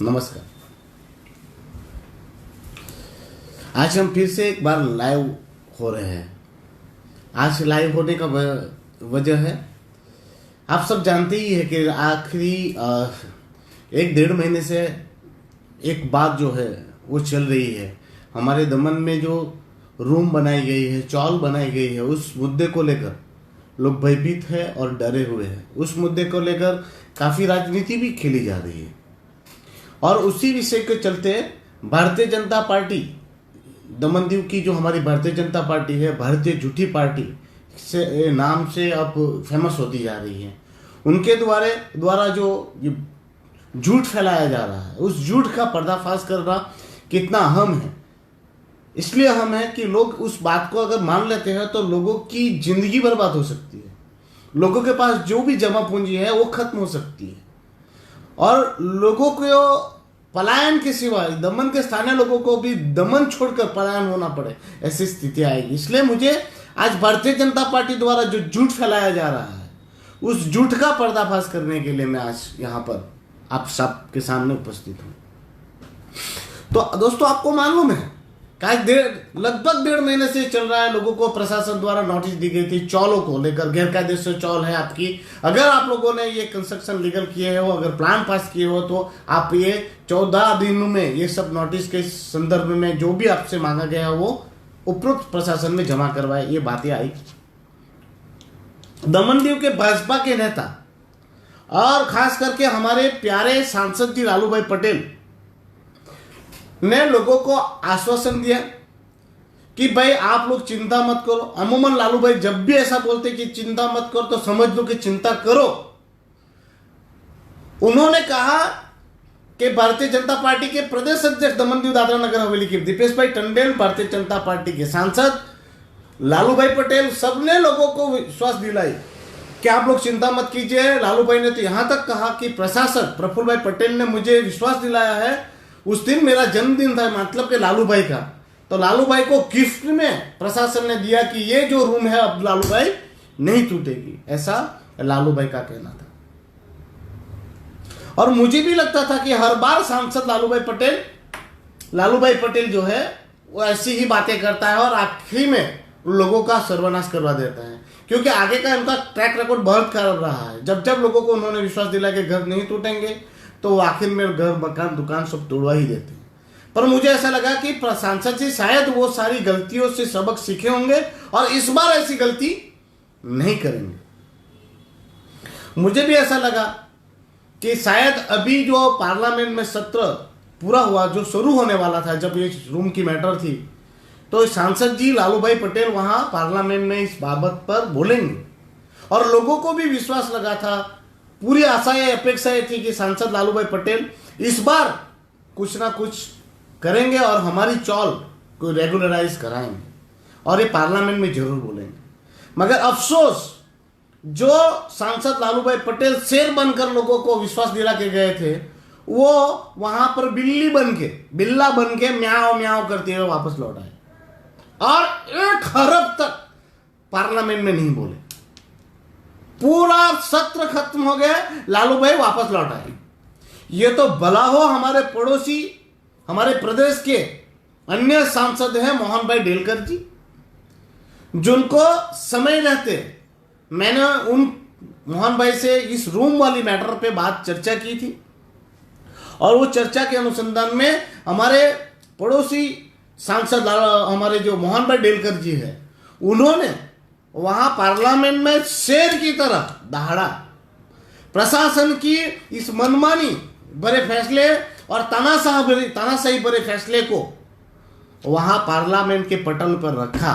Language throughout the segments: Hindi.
नमस्कार। आज हम फिर से एक बार लाइव हो रहे हैं। आज लाइव होने का वजह है, आप सब जानते ही है कि आखिरी 1-1.5 महीने से एक बात जो है वो चल रही है। हमारे दमन में जो रूम बनाई गई है, चौल बनाई गई है, उस मुद्दे को लेकर लोग भयभीत है और डरे हुए हैं। उस मुद्दे को लेकर काफ़ी राजनीति भी खेली जा रही है और उसी विषय के चलते भारतीय जनता पार्टी, दमन दीव की जो हमारी भारतीय जनता पार्टी है, भारतीय झूठी पार्टी से नाम से अब फेमस होती जा रही है। उनके द्वारा जो झूठ फैलाया जा रहा है, उस झूठ का पर्दाफाश करना कितना अहम है। इसलिए अहम है कि लोग उस बात को अगर मान लेते हैं तो लोगों की जिंदगी बर्बाद हो सकती है। लोगों के पास जो भी जमा पूंजी है वो खत्म हो सकती है और लोगों को पलायन के सिवा दमन के स्थानीय लोगों को भी दमन छोड़कर पलायन होना पड़े, ऐसी स्थिति आएगी। इसलिए मुझे आज भारतीय जनता पार्टी द्वारा जो झूठ फैलाया जा रहा है, उस झूठ का पर्दाफाश करने के लिए मैं आज यहाँ पर आप सबके सामने उपस्थित हूँ। तो दोस्तों, आपको मालूम है लगभग 1.5 महीने से चल रहा है, लोगों को प्रशासन द्वारा नोटिस दी गई थी चौलों को लेकर। गैरकायदे से चौल है आपकी, अगर आप लोगों ने ये कंस्ट्रक्शन लीगल किए हो, अगर प्लान पास किए हो, तो आप ये 14 दिनों में ये सब नोटिस के संदर्भ में जो भी आपसे मांगा गया है वो उपरोक्त प्रशासन में जमा करवाए। ये बातें आई। दमन दीव के भाजपा के नेता और खास करके हमारे प्यारे सांसद जी लालू भाई पटेल ने लोगों को आश्वासन दिया कि भाई आप लोग चिंता मत करो। अमूमन लालू भाई जब भी ऐसा बोलते कि चिंता मत करो तो समझ लो कि चिंता करो। उन्होंने कहा कि भारतीय जनता पार्टी के प्रदेश अध्यक्ष दमन दीव दादरा नगर हवेली के दीपेश भाई टंडेल, भारतीय जनता पार्टी के सांसद लालू भाई पटेल, सबने लोगों को विश्वास दिलाई कि आप लोग चिंता मत कीजिए। लालू भाई ने तो यहां तक कहा कि प्रशासक प्रफुल्ल भाई पटेल ने मुझे विश्वास दिलाया है, उस दिन मेरा जन्मदिन था, मतलब कि लालू भाई का, तो लालू भाई को गिफ्ट में प्रशासन ने दिया कि ये जो रूम है अब लालू भाई नहीं टूटेगी। ऐसा लालू भाई का कहना था। और मुझे भी लगता था कि हर बार सांसद लालू भाई पटेल जो है वो ऐसी ही बातें करता है और आखिरी में लोगों का सर्वनाश करवा देता है, क्योंकि आगे का उनका ट्रैक रिकॉर्ड बहुत खराब रहा है। जब जब लोगों को उन्होंने विश्वास दिलाया कि घर नहीं टूटेंगे तो वो आखिर में घर, मकान, दुकान सब तोड़वा ही देते हैं। पर मुझे ऐसा लगा कि सांसद जी शायद वो सारी गलतियों से सबक सीखे होंगे और इस बार ऐसी गलती नहीं करेंगे। मुझे भी ऐसा लगा कि शायद अभी जो पार्लियामेंट में सत्र पूरा हुआ, जो शुरू होने वाला था, जब ये रूम की मैटर थी, तो सांसद जी लालू भाई पटेल वहां पार्लियामेंट में इस बाबत पर बोलेंगे और लोगों को भी विश्वास लगा था, पूरी आशाएं अपेक्षाएं थी कि सांसद लालू भाई पटेल इस बार कुछ ना कुछ करेंगे और हमारी चौल को रेगुलराइज कराएंगे और ये पार्लियामेंट में जरूर बोलेंगे। मगर अफसोस, जो सांसद लालू भाई पटेल शेर बनकर लोगों को विश्वास दिला के गए थे, वो वहां पर बिल्ला बन के म्याओ म्याओ करते हुए वापस लौट आए और 1 अरब तक पार्लियामेंट में नहीं बोले। पूरा सत्र खत्म हो गया, लालू भाई वापस लौट आए। ये तो भला हो हमारे पड़ोसी, हमारे प्रदेश के अन्य सांसद हैं मोहन भाई डेलकर जी, जिनको समय रहते मैंने उन मोहन भाई से इस रूम वाली मैटर पे चर्चा की थी और वो चर्चा के अनुसंधान में हमारे पड़ोसी सांसद हमारे जो मोहन भाई डेलकर जी है, उन्होंने वहां पार्लियामेंट में शेर की तरह दहाड़ा। प्रशासन की इस मनमानी भरे फैसले और तानाशाही भरे फैसले को वहां पार्लियामेंट के पटल पर रखा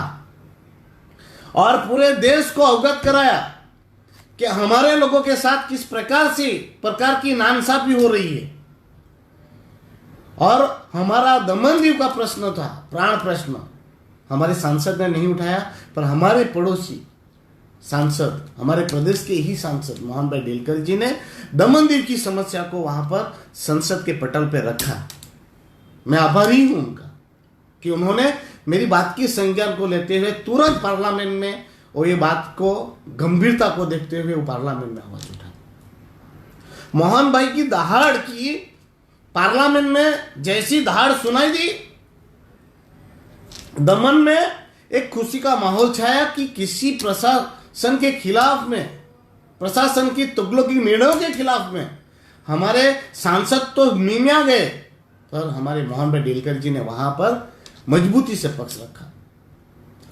और पूरे देश को अवगत कराया कि हमारे लोगों के साथ किस प्रकार की नाइंसाफी हो रही है। और हमारा दमन दीव का प्रश्न था, प्राण प्रश्न, हमारे सांसद ने नहीं उठाया, पर हमारे पड़ोसी सांसद, हमारे प्रदेश के ही सांसद मोहन भाई डेलकर जी ने दमन दीव की समस्या को वहां पर संसद के पटल पर रखा। मैं आभारी हूं उनका कि उन्होंने मेरी बात की संज्ञान को लेते हुए तुरंत पार्लियामेंट में और ये बात को गंभीरता को देखते हुए वो पार्लियामेंट में आवाज उठा। मोहन भाई की दहाड़ की पार्लियामेंट में जैसी धाड़ सुनाई दी, दमन में एक खुशी का माहौल छाया कि किसी प्रशासन के खिलाफ में, प्रशासन की तुगलकी निर्णयों के खिलाफ में हमारे सांसद तो नीमिया गए, पर हमारे मोहन भाई डेलकर जी ने वहां पर मजबूती से पक्ष रखा।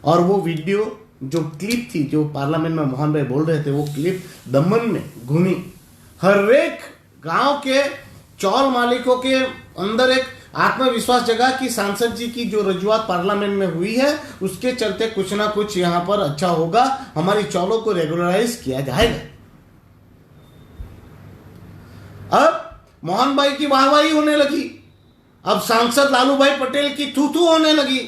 और वो वीडियो जो क्लिप थी, जो पार्लियामेंट में मोहन भाई बोल रहे थे, वो क्लिप दमन में घूमी, हर एक गांव के चौल मालिकों के अंदर एक आत्मविश्वास जगा कि सांसद जी की जो रजूआत पार्लियामेंट में हुई है उसके चलते कुछ ना कुछ यहाँ पर अच्छा होगा, हमारी चौलों को रेगुलराइज किया जाएगा। अब मोहन भाई की वाहवाही होने लगी, अब सांसद लालू भाई पटेल की थू थू होने लगी,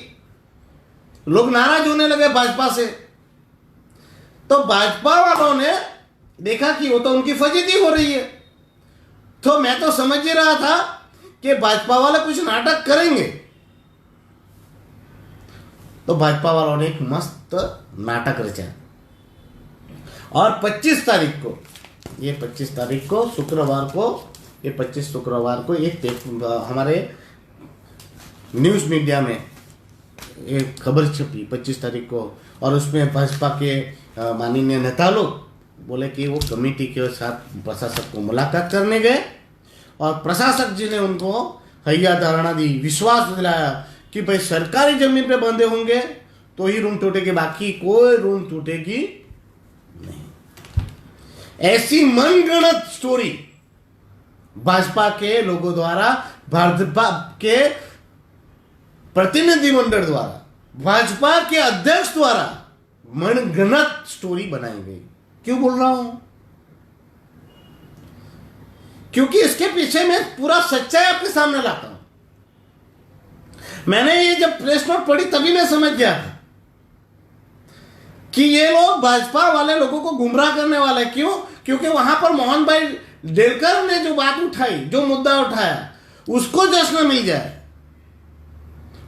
लोग नाराज होने लगे भाजपा से। तो भाजपा वालों ने देखा कि वो तो उनकी फजीती हो रही है, तो मैं तो समझ ही रहा था कि भाजपा वाले कुछ नाटक करेंगे। तो भाजपा वालों ने एक मस्त नाटक रचा और 25 तारीख को, ये 25 तारीख को शुक्रवार को, ये 25 शुक्रवार को एक हमारे न्यूज़ मीडिया में एक खबर छपी 25 तारीख को, और उसमें भाजपा के माननीय नेता लोग बोले कि वो कमेटी के साथ प्रशासक को मुलाकात करने गए और प्रशासक जी ने उनको हैया धारणा दी, विश्वास दिलाया कि भाई सरकारी जमीन पे बंधे होंगे तो ही रूम टूटेगी, बाकी कोई रूम टूटेगी नहीं। ऐसी मनगढ़ंत स्टोरी भाजपा के लोगों द्वारा, भाजपा के प्रतिनिधिमंडल द्वारा, भाजपा के अध्यक्ष द्वारा मनगढ़ंत स्टोरी बनाई गई। क्यों बोल रहा हूं? क्योंकि इसके पीछे मैं पूरा सच्चाई आपके सामने लाता हूं। मैंने ये जब प्रेस नोट पढ़ी तभी मैं समझ गया था कि ये लोग भाजपा वाले लोगों को गुमराह करने वाले। क्यों? क्योंकि वहां पर मोहन भाई डेलकर ने जो बात उठाई, जो मुद्दा उठाया, उसको जश्न मिल जाए,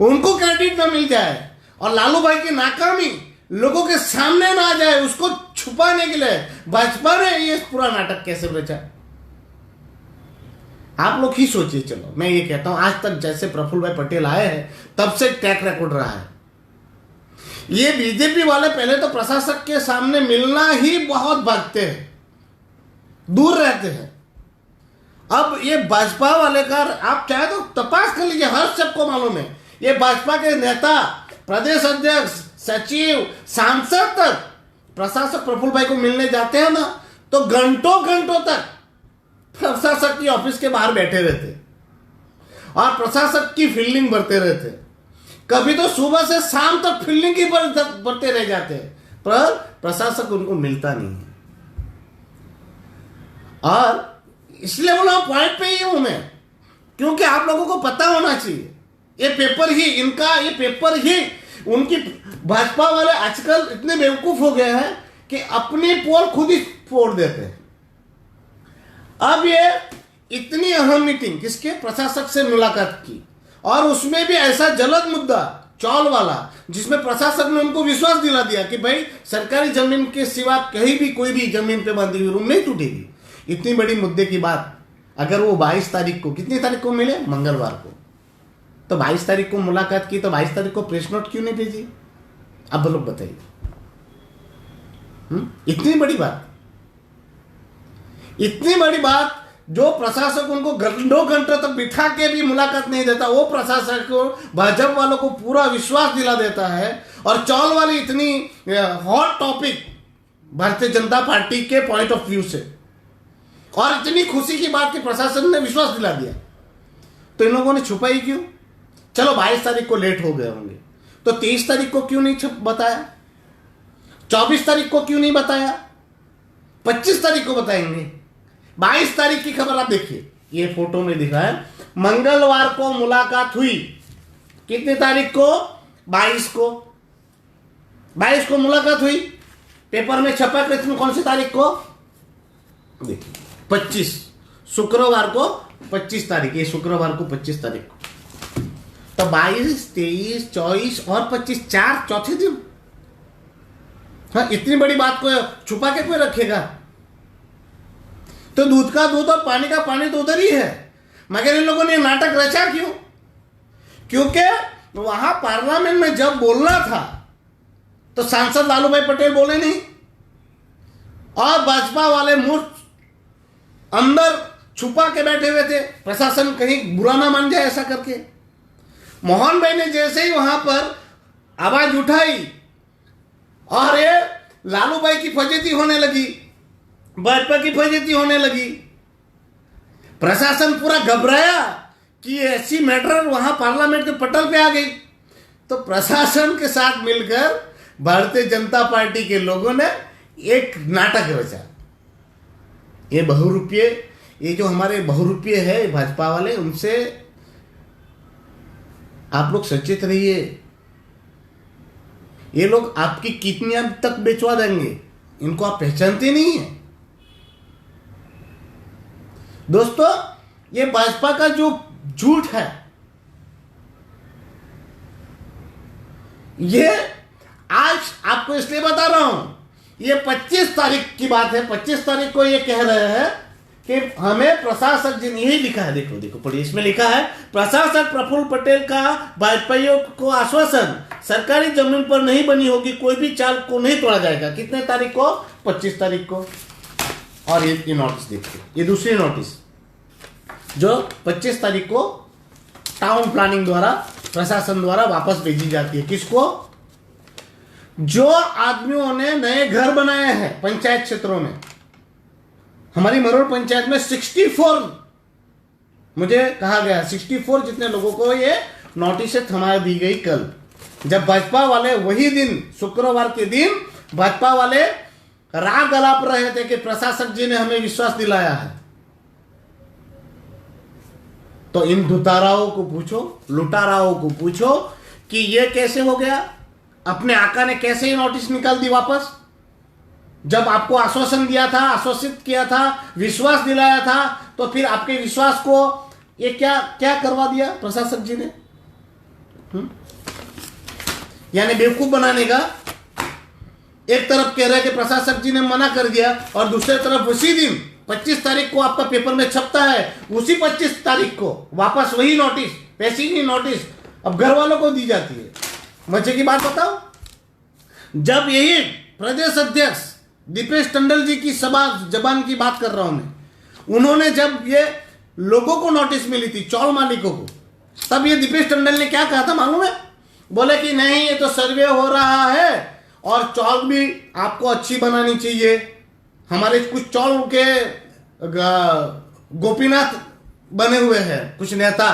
उनको क्रेडिट ना मिल जाए, और लालू भाई की नाकामी लोगों के सामने ना आ जाए, उसको छुपाने के लिए भाजपा ने ये पूरा नाटक कैसे रचा। आप लोग ही सोचिए। चलो मैं ये कहता हूं, आज तक जैसे प्रफुल्ल भाई पटेल आए हैं तब से ट्रैक रिकॉर्ड रहा है। ये बीजेपी वाले पहले तो प्रशासक के सामने मिलना ही बहुत भागते हैं, दूर रहते हैं। अब ये भाजपा वाले का आप चाहे तो तपास कर लीजिए, हर सबको मालूम है। ये भाजपा के नेता, प्रदेश अध्यक्ष, सचिव, सांसद तक प्रशासक प्रफुल्ल भाई को मिलने जाते हैं ना, तो घंटों घंटों तक प्रशासक की ऑफिस के बाहर बैठे रहते और प्रशासक की फील्डिंग भरते रहते। कभी तो सुबह से शाम तक फील्डिंग ही भरते रह जाते, पर प्रशासक उनको मिलता नहीं है। और इसलिए बोला पॉइंट पे ही हूं मैं, क्योंकि आप लोगों को पता होना चाहिए ये पेपर ही इनका, ये पेपर ही उनकी। भाजपा वाले आजकल इतने बेवकूफ हो गए हैं कि अपनी पोल खुद ही फोड़ देते हैं। अब ये इतनी अहम मीटिंग किसके, प्रशासक से मुलाकात की, और उसमें भी ऐसा जलद मुद्दा चौल वाला, जिसमें प्रशासक ने उनको विश्वास दिला दिया कि भाई सरकारी जमीन के सिवा कहीं भी कोई भी जमीन पे बंधी हुई रूम नहीं टूटेगी। इतनी बड़ी मुद्दे की बात अगर वो 22 तारीख को, कितनी तारीख को मिले, मंगलवार को, तो 22 तारीख को मुलाकात की, तो 22 तारीख को प्रेस नोट क्यों नहीं भेजी? अब लोग बताइए। इतनी बड़ी बात, इतनी बड़ी बात जो प्रशासक उनको घंटों घंटों तक बिठा के भी मुलाकात नहीं देता, वो प्रशासक को, भाजपा वालों को पूरा विश्वास दिला देता है। और चौल वाली इतनी hot topic Bharatiya Janata party के पॉइंट ऑफ व्यू से, और इतनी खुशी की बात कि प्रशासन ने विश्वास दिला दिया, तो इन लोगों ने छुपाई क्यों? चलो 22 तारीख को लेट हो गए होंगे, तो 23 तारीख को क्यों नहीं बताया? 24 तारीख को क्यों नहीं बताया? 25 तारीख को बताएंगे। 22 तारीख की खबर आप देखिए, ये फोटो में दिखा है, मंगलवार को मुलाकात हुई। कितनी तारीख को? 22 को। 22 को मुलाकात हुई, पेपर में छपा कितनी, कौन सी तारीख को? देखिए 25, शुक्रवार को 25 तारीख, ये शुक्रवार को 25 तारीख को। तो 22, 23, 24 और 25, 4 चौथे दिन। हाँ, इतनी बड़ी बात को छुपा के कोई रखेगा? तो दूध का दूध और पानी का पानी तो उधर ही है। मगर इन लोगों ने नाटक रचा क्यों? क्योंकि वहां पार्लियामेंट में जब बोलना था तो सांसद लालू भाई पटेल बोले नहीं, और भाजपा वाले मूर्ख अंदर छुपा के बैठे हुए थे, प्रशासन कहीं बुरा ना मान जाए ऐसा करके। मोहन भाई ने जैसे ही वहां पर आवाज उठाई और ये लालू भाई की फजीती होने लगी, भाजपा की फजीती होने लगी, प्रशासन पूरा घबराया कि ऐसी मैटर वहां पार्लियामेंट के पटल पे आ गई। तो प्रशासन के साथ मिलकर भारतीय जनता पार्टी के लोगों ने एक नाटक रचा। ये बहुरूपीय, ये जो हमारे बहुरूपीय है भाजपा वाले, उनसे आप लोग सचेत रहिए। ये लोग आपकी किडनियां तक बेचवा देंगे, इनको आप पहचानते नहीं है। दोस्तों, ये भाजपा का जो झूठ है, ये आज आपको इसलिए बता रहा हूं, ये 25 तारीख की बात है। 25 तारीख को ये कह रहे हैं कि हमें प्रशासक जी ने, यही लिखा है, देखो देखो पढ़िए, इसमें लिखा है प्रशासक प्रफुल्ल पटेल का भाजपाइयों को आश्वासन, सरकारी जमीन पर नहीं बनी होगी कोई भी चाल को नहीं तोड़ा जाएगा। कितने तारीख को? 25 तारीख को। और ये नोटिस देखिए, ये दूसरी नोटिस जो 25 तारीख को टाउन प्लानिंग द्वारा, प्रशासन द्वारा वापस भेजी जाती है। किसको? जो आदमियों ने नए घर बनाए हैं पंचायत क्षेत्रों में। हमारी मरोड़ पंचायत में 64, मुझे कहा गया 64 जितने लोगों को ये नोटिस थमा दी गई कल, जब भाजपा वाले वही दिन, शुक्रवार के दिन, भाजपा वाले राग अलाप रहे थे कि प्रशासक जी ने हमें विश्वास दिलाया है। तो इन धुताराओं को पूछो, लुटाराओं को पूछो कि ये कैसे हो गया? अपने आका ने कैसे ये नोटिस निकाल दी वापस? जब आपको आश्वासन दिया था, आश्वासित किया था, विश्वास दिलाया था, तो फिर आपके विश्वास को ये क्या क्या करवा दिया प्रशासक जी ने? यानी बेवकूफ बनाने का। एक तरफ कह रहे हैं कि प्रशासक जी ने मना कर दिया, और दूसरी तरफ उसी दिन 25 तारीख को आपका पेपर में छपता है, उसी 25 तारीख को वापस वही नोटिस, पैसे की नोटिस अब घर वालों को दी जाती है। मजे की बात बताओ, जब यही प्रदेश अध्यक्ष दीपेश टंडन जी की जबान की बात कर रहा हूं मैं, उन्होंने जब ये लोगों को नोटिस मिली थी, चौल मालिकों को, तब ये दीपेश टंडन ने क्या कहा था मालूम है? बोले कि नहीं, ये तो सर्वे हो रहा है और चौल भी आपको अच्छी बनानी चाहिए। हमारे कुछ चौल के गोपीनाथ बने हुए हैं कुछ नेता,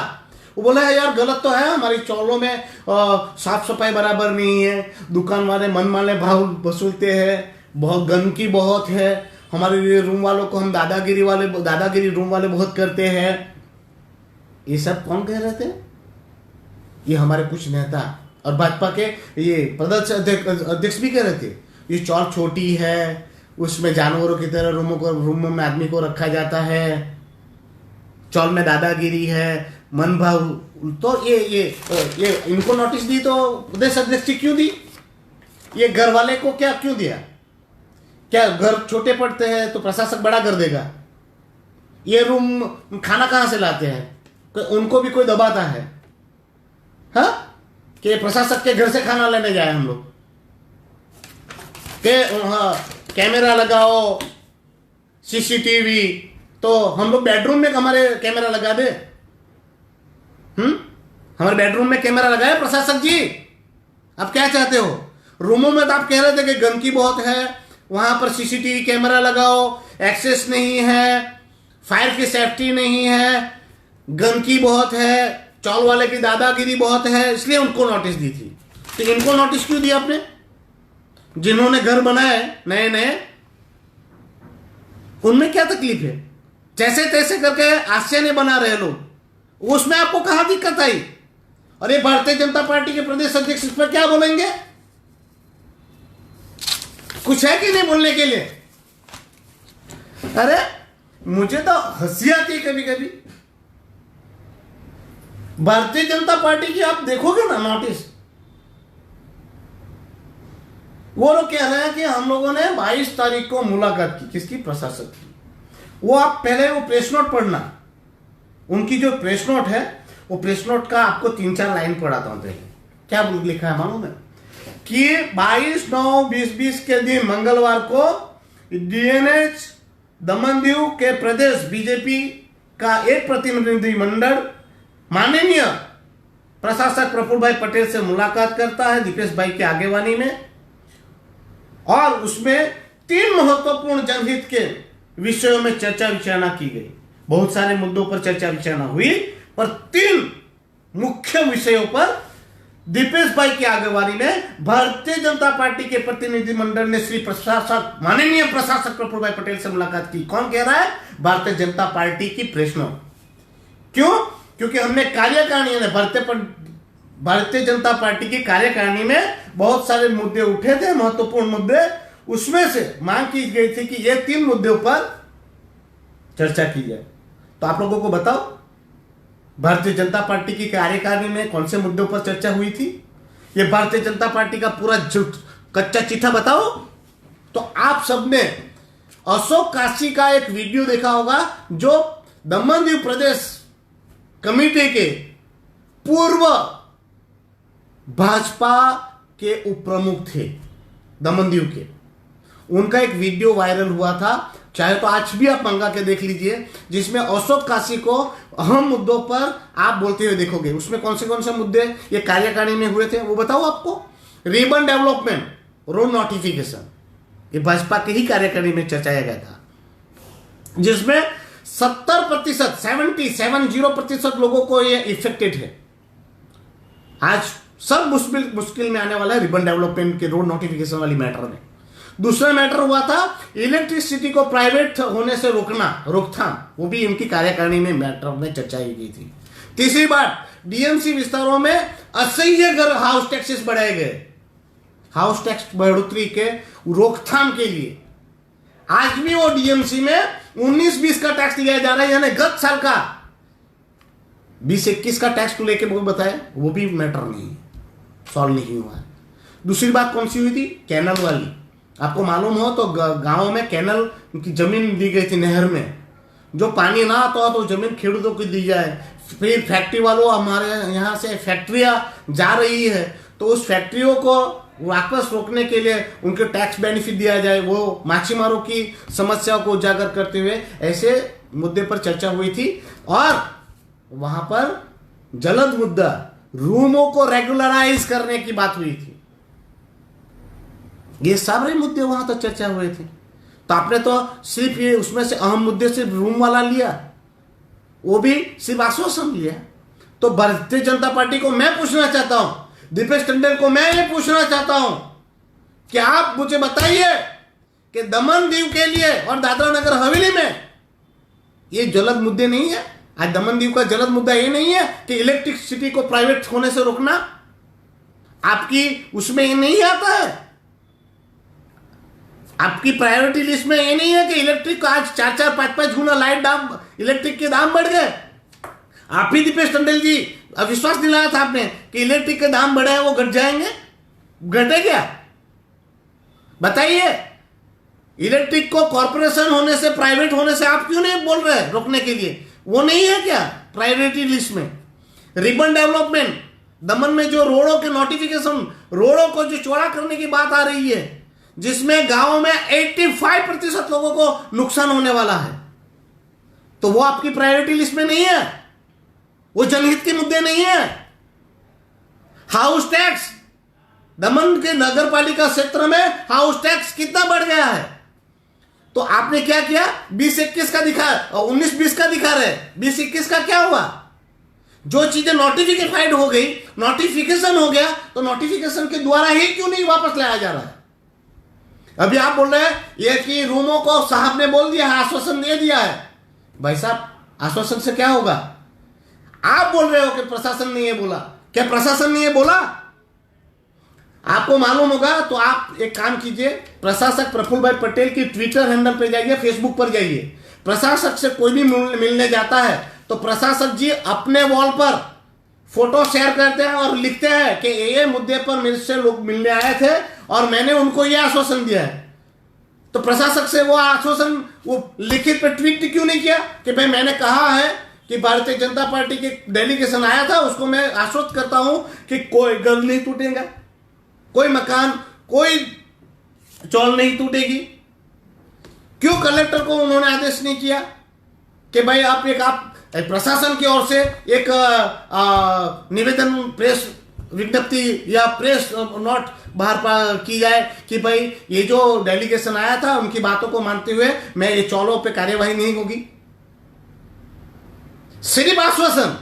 वो बोला है यार गलत तो है, हमारी चौलों में साफ सफाई बराबर नहीं है, दुकान वाले मनमाने भाव वसूलते हैं, बहुत गंदगी बहुत है, हमारे रूम वालों को हम दादागिरी रूम वाले बहुत करते हैं। ये सब कौन कह रहे थे? ये हमारे कुछ नेता और भाजपा के ये प्रदेश अध्यक्ष भी कह रहे थे ये चौल छोटी है, उसमें जानवरों की तरह रूमों में आदमी को रखा जाता है, चौल में दादागिरी है, मन भाव। तो ये इनको नोटिस दी तो प्रदेश अध्यक्ष की क्यों दी? ये घर वाले को क्या क्यों दिया? क्या घर छोटे पड़ते हैं तो प्रशासक बड़ा कर देगा? ये रूम खाना कहां से लाते हैं? उनको भी कोई दबाता है हाँ, कि प्रशासक के घर से खाना लेने जाए हम लोग के? हाँ, कैमरा लगाओ, सीसीटीवी, तो हम लोग बेडरूम में हमारे कैमरा लगा दे? हमारे बेडरूम में कैमरा लगाए प्रशासक जी? आप क्या चाहते हो? रूमों में तो आप कह रहे थे कि गंदगी बहुत है, वहां पर सीसीटीवी कैमरा लगाओ, एक्सेस नहीं है, फायर की सेफ्टी नहीं है, गंदगी बहुत है, चौल वाले की दादागिरी बहुत है, इसलिए उनको नोटिस दी थी। तो इनको नोटिस क्यों दिया आपने? जिन्होंने घर बनाए नए नए, उनमें क्या तकलीफ है? जैसे तैसे करके आश्चर्य बना रहे लोग, उसमें आपको कहां दिक्कत आई? और ये भारतीय जनता पार्टी के प्रदेश अध्यक्ष इस पर क्या बोलेंगे? कुछ है कि नहीं बोलने के लिए? अरे मुझे तो हंसी आती है कभी कभी। भारतीय जनता पार्टी की आप देखोगे ना नोटिस, वो लोग कह रहे हैं कि हम लोगों ने 22 तारीख को मुलाकात की। किसकी? प्रशासक की। वो आप पहले वो प्रेस नोट पढ़ना, उनकी जो प्रेस नोट है, वो प्रेस नोट का आपको 3-4 लाइन पढ़ाता हूं। पहले क्या लिखा है मालूम है कि 22/9/2020 के दिन मंगलवार को डीएनएच दमन-दीव के प्रदेश बीजेपी का एक प्रतिनिधिमंडल माननीय प्रशासक प्रफुल्ल भाई पटेल से मुलाकात करता है दीपेश भाई की आगेवानी में, और उसमें 3 महत्वपूर्ण जनहित के विषयों में चर्चा विचारणा की गई। बहुत सारे मुद्दों पर चर्चा विचारणा हुई, पर 3 मुख्य विषयों पर दीपेश भाई की आगेवानी में भारतीय जनता पार्टी के प्रतिनिधिमंडल ने श्री प्रशासक माननीय प्रशासक प्रफुल्ल भाई पटेल से मुलाकात की। कौन कह रहा है? भारतीय जनता पार्टी की प्रेस नोट। क्यों? क्योंकि हमने कार्यकारिणी में भारतीय जनता पार्टी की कार्यकारिणी में बहुत सारे मुद्दे उठे थे, महत्वपूर्ण मुद्दे। उसमें से मांग की गई थी कि ये 3 मुद्दों पर चर्चा की जाए। तो आप लोगों को बताओ, भारतीय जनता पार्टी की कार्यकारिणी में कौन से मुद्दों पर चर्चा हुई थी? ये भारतीय जनता पार्टी का पूरा कच्चा चिट्ठा बताओ। तो आप सबने अशोक काशी का एक वीडियो देखा होगा, जो दमन-दीव प्रदेश कमेटी के पूर्व भाजपा के उप प्रमुख थे दमन-दीव के। उनका एक वीडियो वायरल हुआ था, चाहे तो आज भी आप मंगा के देख लीजिए, जिसमें अशोक काशी को अहम मुद्दों पर आप बोलते हुए देखोगे। उसमें कौन से मुद्दे ये कार्यकारिणी में हुए थे वो बताओ आपको। रिबन डेवलपमेंट, रोड नोटिफिकेशन, ये भाजपा के ही कार्यकारिणी में चर्चाया गया था, जिसमें 70% लोगों को ये इफेक्टेड है। आज सब मुश्किल में आने वाला है रिबन डेवलपमेंट के रोड नोटिफिकेशन वाली मैटर में। दूसरा मैटर हुआ था इलेक्ट्रिसिटी को प्राइवेट होने से रोकथाम, वो भी इनकी कार्यकारिणी में मैटर में चर्चा की गई थी। तीसरी बात, डीएमसी विस्तारों में असह्य घर हाउस टैक्सेस बढ़ाए गए। हाउस टैक्स बढ़ोतरी के रोकथाम के लिए आज भी वो डीएमसी में 19-20 का टैक्स लिया जा रहा है, यानी गत साल का 20-21 का टैक्स को लेके वो बताया, वो भी मैटर नहीं सॉल्व नहीं हुआ है। दूसरी बात कौन सी हुई थी? कैनल वाली। आपको मालूम हो तो गांव में कैनल की जमीन दी गई थी, नहर में जो पानी ना आता हो तो जमीन खेडूतों को दी जाए। फिर फैक्ट्री वालों, हमारे यहाँ से फैक्ट्रियां जा रही है तो उस फैक्ट्रियों को वापस रोकने के लिए उनके टैक्स बेनिफिट दिया जाए। वो मछुआरों की समस्याओं को उजागर करते हुए ऐसे मुद्दे पर चर्चा हुई थी। और वहां पर जलद मुद्दा, रूमों को रेगुलराइज करने की बात हुई थी। ये सारे मुद्दे वहां तक चर्चा हुए थे। तो आपने तो सिर्फ ये उसमें से अहम मुद्दे सिर्फ रूम वाला लिया, वो भी सिर्फ आश्वासन लिया। तो भारतीय जनता पार्टी को मैं पूछना चाहता हूं, दीपेश टंडन को मैं ये पूछना चाहता हूं कि आप मुझे बताइए कि दमन-दीव के लिए और दादरा नगर हवेली में ये जलद मुद्दे नहीं है। आज दमन-दीव का जलद मुद्दा ये नहीं है कि इलेक्ट्रिसिटी को प्राइवेट होने से रोकना, आपकी उसमें ये नहीं आता है। आपकी प्रायोरिटी लिस्ट में ये नहीं है कि इलेक्ट्रिक का आज 4-4, 5-5 गुना लाइट दाम, इलेक्ट्रिक के दाम बढ़ गए। आप ही दीपेश टंडन जी विश्वास दिलाया था आपने कि इलेक्ट्रिक के दाम बढ़े हैं, वो घट जाएंगे। घटे क्या? बताइए। इलेक्ट्रिक को कॉर्पोरेशन होने से, प्राइवेट होने से आप क्यों नहीं बोल रहे रोकने के लिए? वो नहीं है क्या प्रायोरिटी लिस्ट में? रिबन डेवलपमेंट, दमन में जो रोडों के नोटिफिकेशन, रोडों को जो चौड़ा करने की बात आ रही है, जिसमें गांव में 85% लोगों को नुकसान होने वाला है, तो वो आपकी प्रायोरिटी लिस्ट में नहीं है। वो जनहित के मुद्दे नहीं है। हाउस टैक्स, दमन के नगर पालिका क्षेत्र में हाउस टैक्स कितना बढ़ गया है? तो आपने क्या किया? 20-21 का दिखा, 19-20 का दिखा रहे, 20-21 का क्या हुआ? जो चीजें नोटिफिकेशन हो गई, नोटिफिकेशन हो गया, तो नोटिफिकेशन के द्वारा ही क्यों नहीं वापस लाया जा रहा है? अभी आप बोल रहे हैं ये कि रूमों को साहब ने बोल दिया है, आश्वासन दे दिया है। भाई साहब, आश्वासन से क्या होगा? आप बोल रहे हो कि प्रशासन ने ये बोला। क्या प्रशासन ने ये बोला? आपको मालूम होगा तो आप एक काम कीजिए, प्रशासक प्रफुल्ल भाई पटेल की ट्विटर हैंडल पे जाइए, फेसबुक पर जाइए। प्रशासक से कोई भी मिलने जाता है तो प्रशासक जी अपने वॉल पर फोटो शेयर करते हैं और लिखते हैं कि ये मुद्दे पर मेरे से लोग मिलने आए थे और मैंने उनको ये आश्वासन दिया है। तो प्रशासक से वो आश्वासन वो लिखित पे ट्वीट क्यों नहीं किया कि भाई मैंने कहा है कि भारतीय जनता पार्टी के डेलीगेशन आया था, उसको मैं आश्वस्त करता हूं कि कोई घर नहीं टूटेगा, कोई मकान, कोई चौल नहीं टूटेगी। क्यों कलेक्टर को उन्होंने आदेश नहीं किया कि भाई आप प्रशासन की ओर से एक निवेदन, प्रेस विज्ञप्ति या प्रेस नोट बाहर की जाए कि भाई ये जो डेलीगेशन आया था उनकी बातों को मानते हुए मैं ये चौलों पे कार्यवाही नहीं होगी। सिर्फ आश्वासन,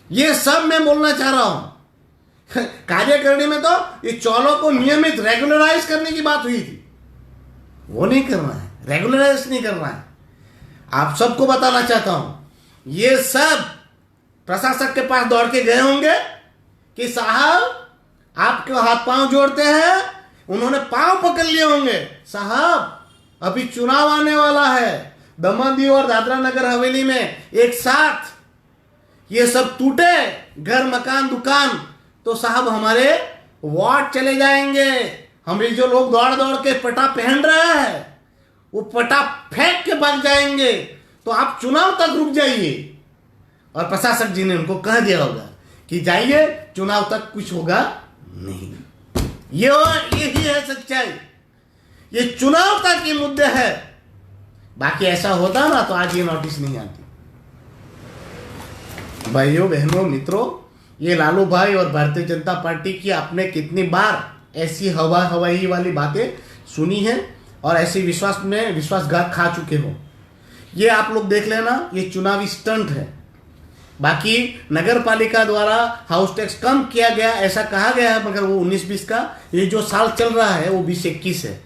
ये सब मैं बोलना चाह रहा हूं। कार्यकारिणी में तो ये चौलों को नियमित रेगुलराइज करने की बात हुई थी, वो नहीं करना है, रेगुलराइज नहीं करना है। आप सबको बताना चाहता हूं, ये सब प्रशासक के पास दौड़ के गए होंगे कि साहब आपके हाथ पांव जोड़ते हैं, उन्होंने पांव पकड़ लिए होंगे, साहब अभी चुनाव आने वाला है, दमन दीव और दादरा नगर हवेली में एक साथ ये सब टूटे घर मकान दुकान तो साहब हमारे वार्ड चले जाएंगे। हमें जो लोग दौड़ दौड़ के पटा पहन रहे हैं वो पटा फेंक के भाग जाएंगे, तो आप चुनाव तक रुक जाइए। और प्रशासक जी ने उनको कह दिया होगा कि जाइए, चुनाव तक कुछ होगा नहीं। यही है सच्चाई, ये चुनाव तक ये मुद्दे है। बाकी ऐसा होता ना तो आज ये नोटिस नहीं आती। भाइयों बहनों मित्रों, ये लालू भाई और भारतीय जनता पार्टी की आपने कितनी बार ऐसी हवाई वाली बातें सुनी है और ऐसे विश्वासघात खा चुके हो। ये आप लोग देख लेना, ये चुनावी स्टंट है। बाकी नगर पालिका द्वारा हाउस टैक्स कम किया गया ऐसा कहा गया है, मगर वो 19-20 का ये जो साल चल रहा है वो 20-21 है,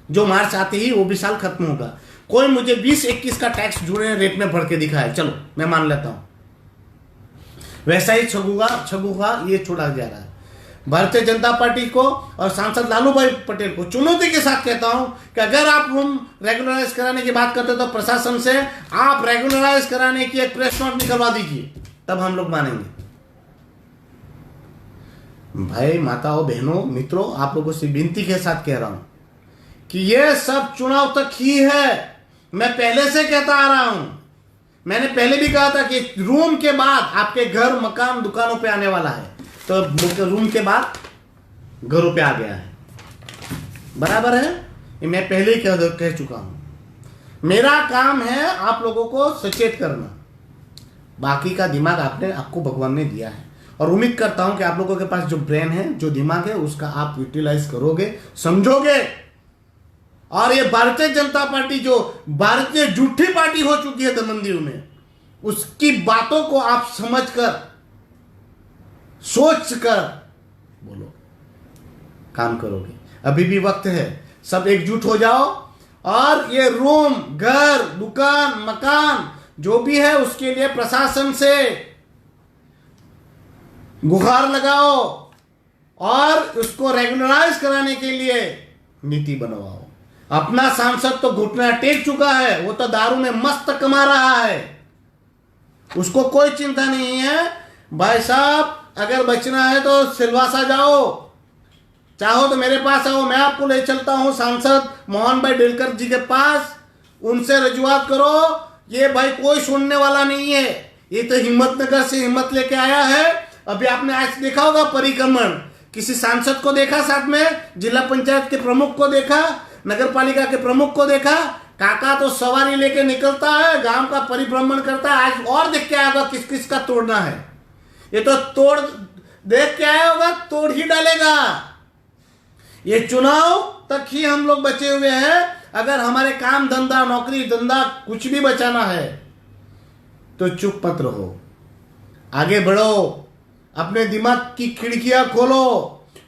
जो मार्च आते ही वो भी साल खत्म होगा। कोई मुझे 20-21 का टैक्स जुड़े रेट में भर के दिखाए, चलो मैं मान लेता हूं, वैसा ही छगूगा ये छोड़ा जा रहा है। भारतीय जनता पार्टी को और सांसद लालू भाई पटेल को चुनौती के साथ कहता हूं कि अगर आप रूम रेगुलराइज कराने की बात करते तो प्रशासन से आप रेगुलराइज कराने की एक प्रेस नोट निकलवा दीजिए, तब हम लोग मानेंगे। भाई माताओं बहनों मित्रों, आप लोगों से विनती के साथ कह रहा हूं कि यह सब चुनाव तक ही है। मैं पहले से कहता आ रहा हूं, मैंने पहले भी कहा था कि रूम के बाद आपके घर मकान दुकानों पे आने वाला है, तो रूम के बाद घरों पे आ गया है, बराबर है। ये मैं पहले ही कह चुका हूं। मेरा काम है आप लोगों को सचेत करना, बाकी का दिमाग आपको भगवान ने दिया है। और उम्मीद करता हूं कि आप लोगों के पास जो ब्रेन है, जो दिमाग है, उसका आप यूटिलाइज करोगे, समझोगे। और ये भारतीय जनता पार्टी जो भारतीय झूठी पार्टी हो चुकी है दमनदीव में, उसकी बातों को आप समझकर सोचकर बोलो, काम करोगे। अभी भी वक्त है, सब एकजुट हो जाओ और ये रूम घर दुकान मकान जो भी है उसके लिए प्रशासन से गुहार लगाओ और उसको रेगुलराइज कराने के लिए नीति बनवाओ। अपना सांसद तो घुटना टेक चुका है, वो तो दारू में मस्त कमा रहा है, उसको कोई चिंता नहीं है। भाई साहब अगर बचना है तो सिलवासा जाओ, चाहो तो मेरे पास आओ, मैं आपको ले चलता हूं सांसद मोहन भाई डेलकर जी के पास, उनसे रजुआत करो। ये भाई कोई सुनने वाला नहीं है, ये तो हिम्मतनगर से हिम्मत लेके आया है। अभी आपने आज देखा होगा परिक्रमण, किसी सांसद को देखा, साथ में जिला पंचायत के प्रमुख को देखा, नगर पालिका के प्रमुख को देखा। काका तो सवारी लेके निकलता है, गांव का परिभ्रमण करता है। आज और देख के आया होगा किस किस का तोड़ना है, ये तो तोड़ देख के आया होगा, तोड़ ही डालेगा। ये चुनाव तक ही हम लोग बचे हुए हैं। अगर हमारे काम धंधा नौकरी धंधा कुछ भी बचाना है तो चुप मत रहो, आगे बढ़ो, अपने दिमाग की खिड़कियां खोलो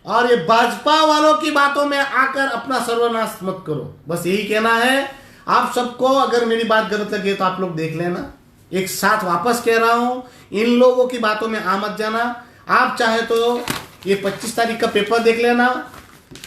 और ये भाजपा वालों की बातों में आकर अपना सर्वनाश मत करो। बस यही कहना है आप सबको। अगर मेरी बात गलत लगे तो आप लोग देख लेना, एक साथ वापस कह रहा हूं, इन लोगों की बातों में आ मत जाना। आप चाहे तो ये 25 तारीख का पेपर देख लेना,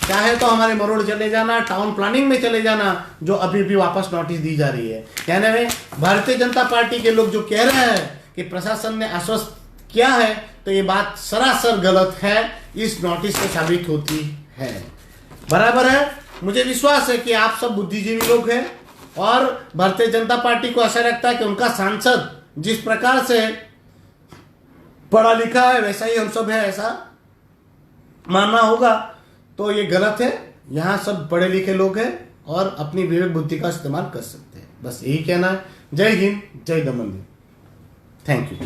चाहे तो हमारे मरोड़ चले जाना, टाउन प्लानिंग में चले जाना, जो अभी भी वापस नोटिस दी जा रही है। कहने में भारतीय जनता पार्टी के लोग जो कह रहे हैं कि प्रशासन ने आश्वस्त किया है, तो ये बात सरासर गलत है, इस नोटिस से साबित होती है। बराबर है, मुझे विश्वास है कि आप सब बुद्धिजीवी लोग हैं, और भारतीय जनता पार्टी को ऐसा लगता है कि उनका सांसद जिस प्रकार से पढ़ा लिखा है वैसा ही हम सब है, ऐसा मानना होगा, तो ये गलत है। यहाँ सब पढ़े लिखे लोग हैं और अपनी विवेक बुद्धि का इस्तेमाल कर सकते हैं। बस यही कहना है। जय हिंद, जय दमन। Thank you.